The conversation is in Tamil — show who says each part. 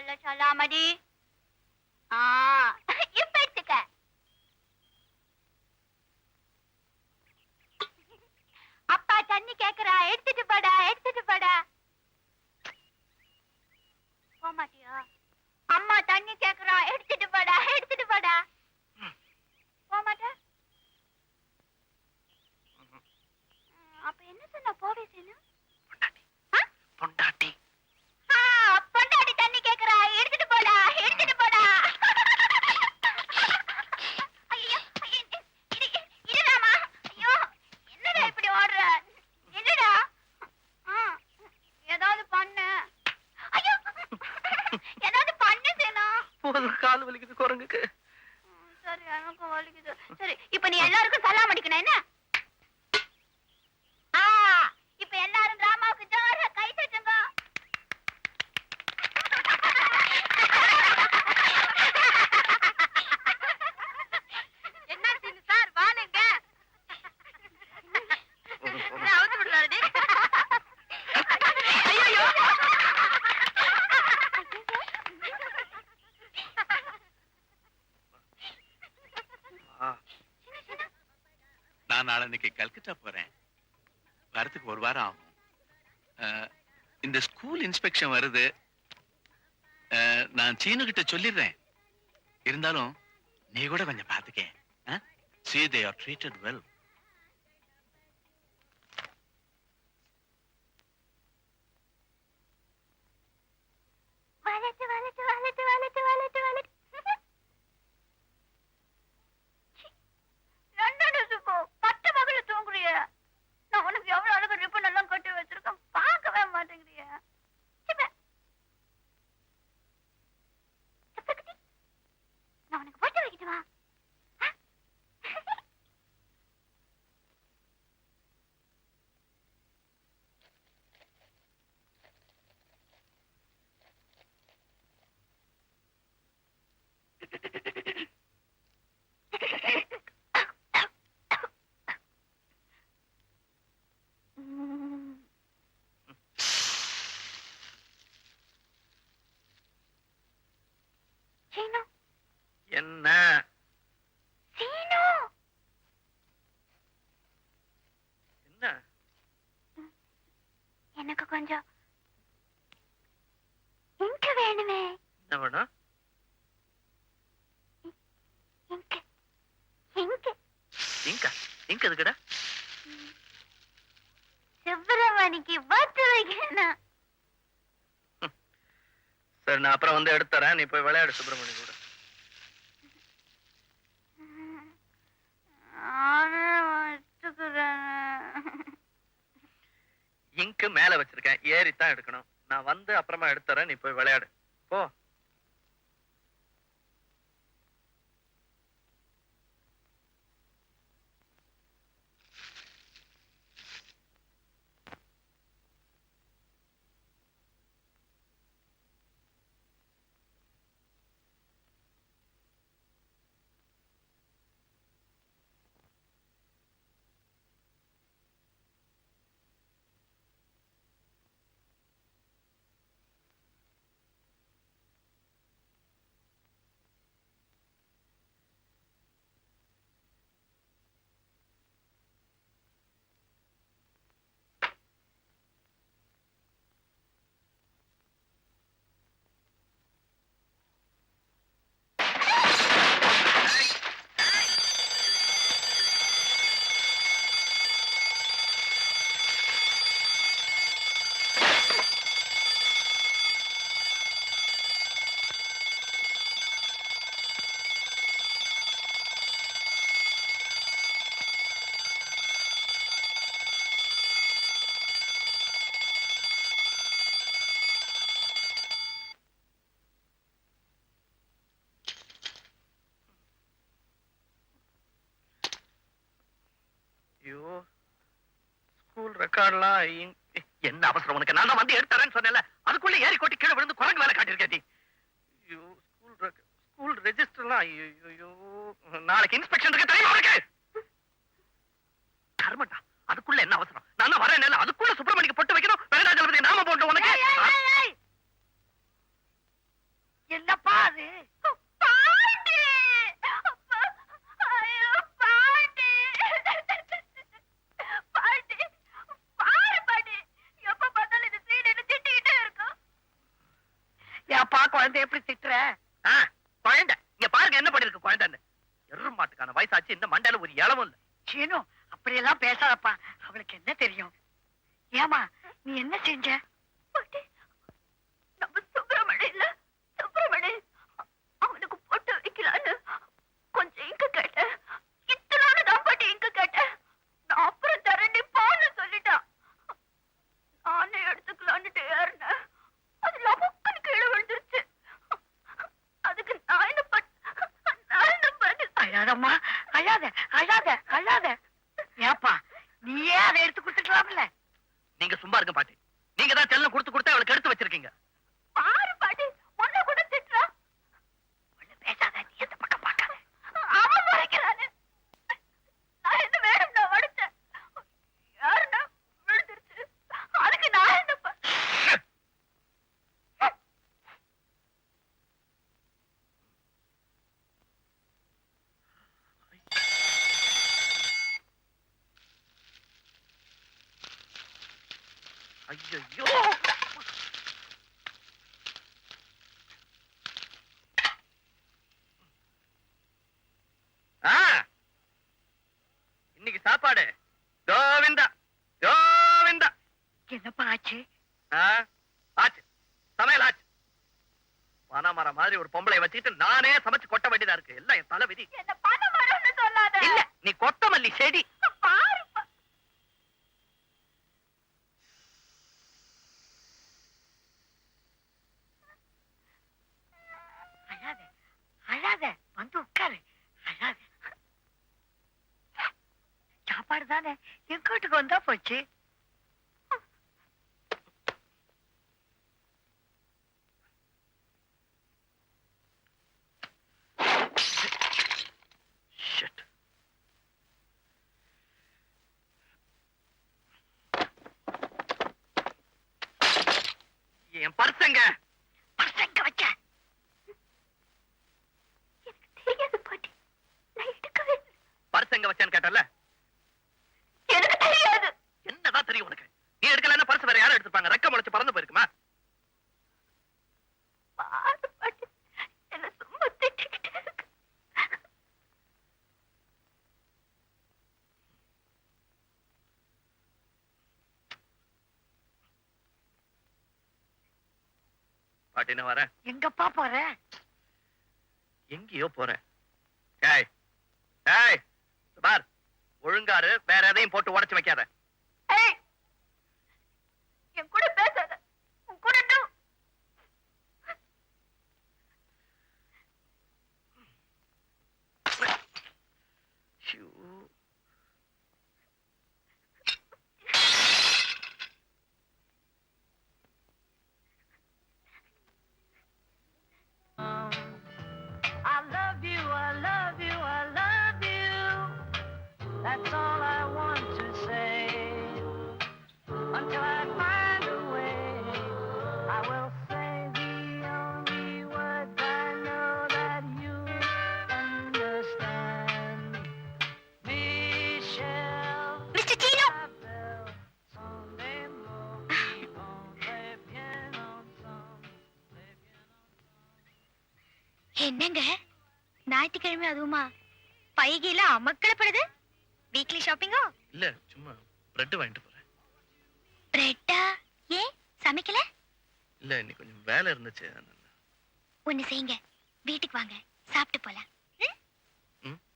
Speaker 1: சொல்ல சொல்லாமடி. இப்ப எடுத்துக்க. அப்பா தண்ணி கேக்குறா, எடுத்துட்டு போடா, எடுத்துட்டு போடா. போக மாட்டியா? அம்மா தண்ணி கேக்குறா, எடுத்துட்டு போடா, எடுத்துட்டு போடா. போக மாட்டா? அப்ப என்ன சொன்ன? போவே செய்யணும்.
Speaker 2: பொண்டாட்டி
Speaker 1: பொண்டாட்டி தண்ணி கேக்குறா, எடுத்துட்டு போடா, எடுத்துட்டு போடா. ஐயோ, இருடாமா. ஐயோ, என்னடா இப்படி ஓடுற? என்னடா? ஏதாவது பண்ணு. ஐயோ, ஏதாவது பண்ணு சேனா.
Speaker 2: கால் வலிக்குது குரங்குக்கு.
Speaker 1: சரி, எனக்கு வலிக்குது. சரி, இப்ப நீ எல்லாருக்கும் சலாம் அடிக்கணும் என்ன? இப்ப எல்லாரும் டிராமாவுக்கு ஜோரா கை தட்டுங்க. என்ன சீனு சார், வாங்க. அவுத்து விடுறாடி. ஐயோ,
Speaker 3: நான் நாளைக்கு கல்கத்தா போறேன். வரத்துக்கு ஒரு வாரம் ஆகும். இந்த ஸ்கூல் இன்ஸ்பெக்ஷன் வருது. நான் சீனு கிட்ட சொல்லிடுறேன். இருந்தாலும் நீ கூட கொஞ்சம் பாத்துக்க. See, they are treated well.
Speaker 1: வலட்டு வலட்டு வலட்டு வலட்டு வலட்டு வலட்டு. லண்டன்ல சுப்பு 10 மகள தூங்குறிய. நான் உனக்கு எவ்வளவு அழகு ரிப்பன் எல்லாம் கட்டி வச்சிருக்கேன், பார்க்கவே மாட்டேங்கிறிய. நான் உனக்கு போட்டு வைக்கிட்டு வா. சீனு,
Speaker 2: என்ன
Speaker 1: சீனு,
Speaker 2: என்ன
Speaker 1: எனக்கு கொஞ்சம் இங்கு வேணுமே.
Speaker 2: என்ன வேணும்?
Speaker 1: இங்கு இங்கு
Speaker 2: இங்கா இங்க எதுக்குடா?
Speaker 1: சுப்பிரமணிக்கு போட்டு வைக்கணும்.
Speaker 2: சரி, நான் அப்புறம் வந்து எடுத்துறேன். நீ போய் விளையாடு சுப்பிரமணி கூட. இங்கு மேல வச்சிருக்கேன், ஏறித்தான் எடுக்கணும். நான் வந்து அப்புறமா எடுத்துறேன். நீ போய் விளையாடு போ. ரெக்கார்ட்லாம் என்ன அவசரம் உனக்கு? நான் தான் வந்து எடுத்துறேன்னு சொன்னேன்ல, அதுக்குள்ள ஏறி கொட்டி கீழே விழுந்து குரங்கு வேலை காட்டியிருக்கேன். ஐயோ, ஸ்கூல் ரெஜிஸ்டர்லாம் ஐயோ, நாளைக்கு இன்ஸ்பெக்ஷன் இருக்கு தெரியுமா உனக்கு? கர்மண்டா, அதுக்குள்ள என்ன அவசரம்? நான் தான் வரேன், அதுக்குள்ள சுப்பிரமணிக்கு பொட்டு வைக்கணும், வெங்கடாஜலபதி நாம போட்டு உனக்கு.
Speaker 4: ஏப்பா குழந்தை எப்படி திட்டுற?
Speaker 2: ஆ, குழந்தை இங்க பாருங்க என்ன பண்ணிருக்கு குழந்தைன்னு. எருமாட்டுக்கான வயசாச்சு, இந்த மண்டையில ஒரு இளவும் இல்ல.
Speaker 4: சீனு அப்படியெல்லாம் பேசாதப்பா, அவளுக்கு என்ன தெரியும்? ஏமா நீ என்ன செஞ்ச?
Speaker 1: பாட்டி, நம்ம சுப்பிரமணியில சுப்பிரமணி அவனுக்கு பொட்டு வைக்கலான்னு கொஞ்சம் இங்க கேட்டேன். இத்தனோட தான் பாட்டி இங்க கேட்டேன். நான் அப்புறம் தரேன் நீ போன்னு சொல்லிட்டான். நானே எடுத்துக்கலான்னுட்டு ஏறினேன். அது லபக்குன்னு கீழே விழுந்துருச்சு. அதுக்கு நான் என்ன பண்ண
Speaker 4: அழாதம்மா, அழாத அழாத அழாத. ஏப்பா நீயே அதை எடுத்து கொடுத்துக்கலாம்ல.
Speaker 2: நீங்க சும்மா இருக்க பாட்டி. நீங்க தான் செல்லம் கொடுத்து கொடுத்து அவளுக்கு எடுத்து வச்சிருக்கீங்க.
Speaker 1: பாரு பாட்டி, உன்னை கூட திட்டுறா.
Speaker 4: ஒண்ணு பேசாத, நீ எந்த பக்கம் பார்க்காத.
Speaker 1: அவன் மறைக்கிறானே. நான் என்ன வேணும்னா வடிச்சேன். யாருன்னா விழுந்துருச்சு. அதுக்கு நான் என்ன
Speaker 2: ஐயோ, இன்னைக்கு சாப்பாடு கோவிந்தா கோவிந்தா.
Speaker 4: என்னப்பா ஆச்சு?
Speaker 2: ஆ, ஆச்சு, சமையல் ஆச்சு. பனைமரம் மாதிரி ஒரு பொம்பளை வச்சுக்கிட்டு நானே சமைச்சு கொட்ட வேண்டியதா இருக்கு. எல்லாம் என் தலை விதி.
Speaker 1: என்ன பண்ண வரும்னு சொல்லாத.
Speaker 2: இல்ல, நீ கொத்தமல்லி செடி.
Speaker 1: பாரு
Speaker 4: அழாத அழாத, வந்து உட்காரு. அழாத. சாப்பாடு தானே, எங்க வீட்டுக்கு வந்தா போச்சு.
Speaker 2: Shit. என் பர்சங்க
Speaker 4: பசங்க வச்ச.
Speaker 1: எனக்கு தெரியாது பாட்டி. நான் எடுக்கவே இல்லை.
Speaker 2: பர்சங்க வச்சேன்னு கேட்டல.
Speaker 1: எனக்கு தெரியாது.
Speaker 2: என்னதான் தெரியும் உனக்கு? நீ எடுக்கலன்னா பர்ஸ் வேற யாரும் எடுத்துப்பாங்க. ரெக்க முளைச்சு பறந்து போயிருக்குமா?
Speaker 1: பாரு பாட்டி, என்ன சும்மா திட்டிக்கிட்டே இருக்கு.
Speaker 2: பாட்டி நான் வரேன்.
Speaker 4: எங்கப்பா போற?
Speaker 2: எங்கேயோ போறேன். ஏய் ஏய், பார், ஒழுங்காரு, வேற எதையும் போட்டு உடைச்சு வைக்காத.
Speaker 1: ஏய், என் கூட பேசாத. உன் கூட இன்னும்
Speaker 2: shoe.
Speaker 4: I love you, I love you, I love you. That's all I want to say. Until I find a way, I will say the only words I know that you understand. Michelle,
Speaker 1: mister Seenu,
Speaker 4: sont les mots qui vont très bien ensemble, très bien ensemble.
Speaker 1: என்னங்க ஞாயிற்றுக்கிழமை அதுவுமா பைகையில அமக்கலப்படுது? வீக்லி ஷாப்பிங்கோ?
Speaker 2: இல்ல, சும்மா பிரெட் வாங்கிட்டு போறேன்.
Speaker 1: பிரெட்டா? ஏன் சமைக்கல?
Speaker 2: இல்ல, இன்னைக்கு கொஞ்சம் வேலை இருந்துச்சு.
Speaker 1: ஒண்ணு செய்யுங்க, வீட்டுக்கு வாங்க, சாப்பிட்டு போலாம். ம்?
Speaker 2: ம்.